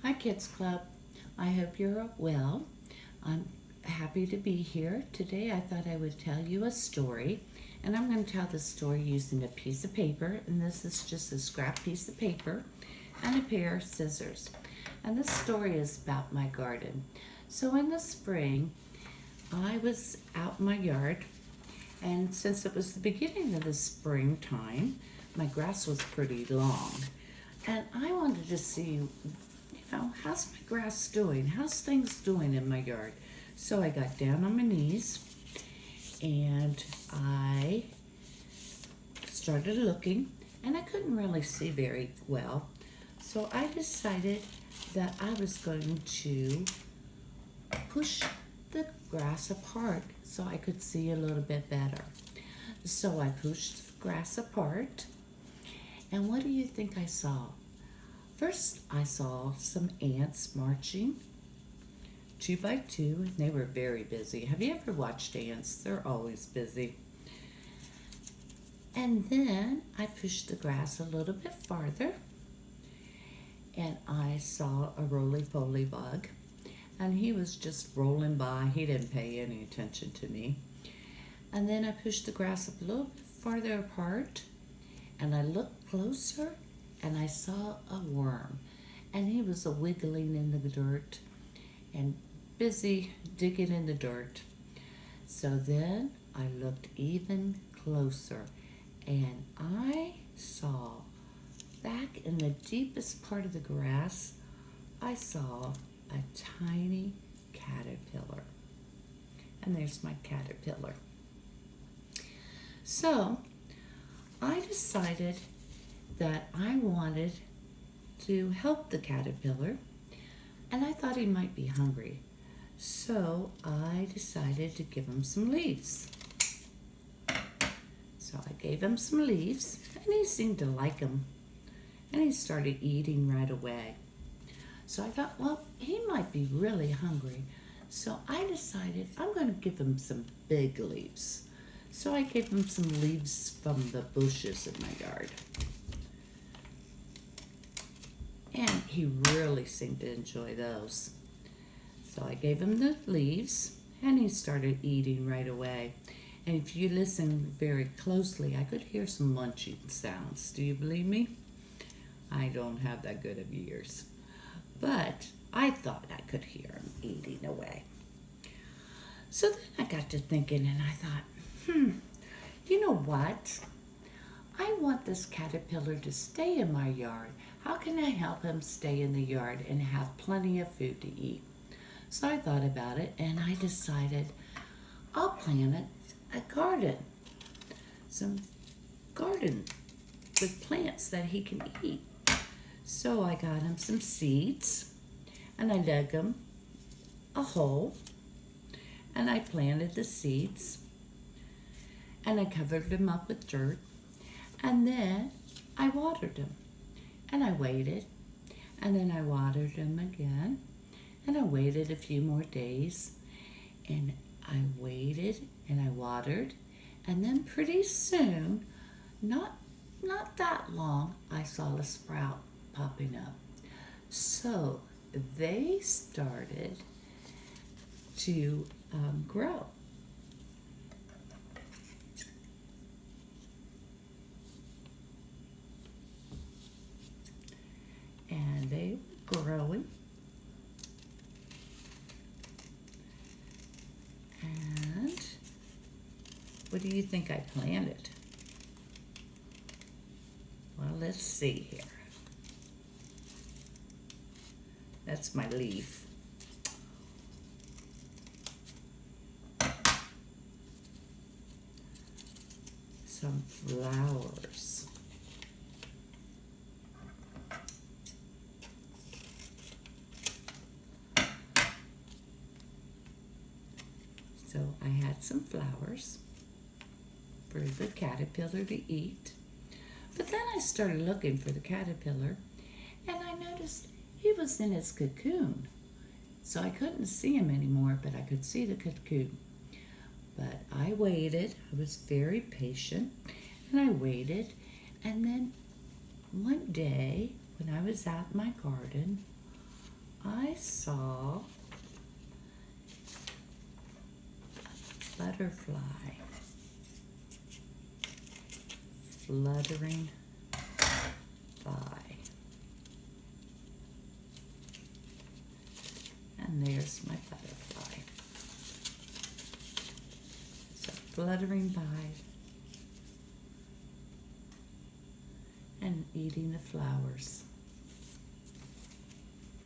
Hi Kids Club. I hope you're well. I'm happy to be here. Today I thought I would tell you a story, and I'm going to tell the story using a piece of paper, and this is just a scrap piece of paper and a pair of scissors. And this story is about my garden. So in the spring, I was out in my yard, and since it was the beginning of the springtime, my grass was pretty long. And I wanted to see, how's my grass doing? How's things doing in my yard? So I got down on my knees and I started looking, and I couldn't really see very well. So I decided that I was going to push the grass apart so I could see a little bit better. So I pushed the grass apart, and what do you think I saw? First, I saw some ants marching two by two, and they were very busy. Have you ever watched ants? They're always busy. And then I pushed the grass a little bit farther, and I saw a roly-poly bug, and he was just rolling by. He didn't pay any attention to me. And then I pushed the grass up a little bit farther apart, and I looked closer, and I saw a worm, and he was wiggling in the dirt and busy digging in the dirt. So then I looked even closer, and I saw back in the deepest part of the grass, I saw a tiny caterpillar. And there's my caterpillar. So I decided that I wanted to help the caterpillar, and I thought he might be hungry. So I decided to give him some leaves. So I gave him some leaves, and he seemed to like them, and he started eating right away. So I thought, well, he might be really hungry. So I decided I'm going to give him some big leaves. So I gave him some leaves from the bushes in my yard. And he really seemed to enjoy those. So I gave him the leaves, and he started eating right away. And if you listen very closely, I could hear some munching sounds. Do you believe me? I don't have that good of ears. But I thought I could hear him eating away. So then I got to thinking, and I thought, you know what? I want this caterpillar to stay in my yard. How can I help him stay in the yard and have plenty of food to eat? So I thought about it, and I decided I'll plant a garden. Some garden with plants that he can eat. So I got him some seeds, and I dug him a hole, and I planted the seeds, and I covered them up with dirt, and then I watered them, and I waited, and then I watered them again, and I waited a few more days, and I waited, and I watered, and then pretty soon, not that long, I saw a sprout popping up. So they started to grow. And they were growing. And what do you think I planted? Well, let's see here. That's my leaf. Some flowers. So I had some flowers for the caterpillar to eat. But then I started looking for the caterpillar, and I noticed he was in his cocoon. So I couldn't see him anymore, but I could see the cocoon. But I waited. I was very patient, and I waited. And then one day, when I was out in my garden, I saw a butterfly fluttering by. And there's my butterfly. So fluttering by and eating the flowers.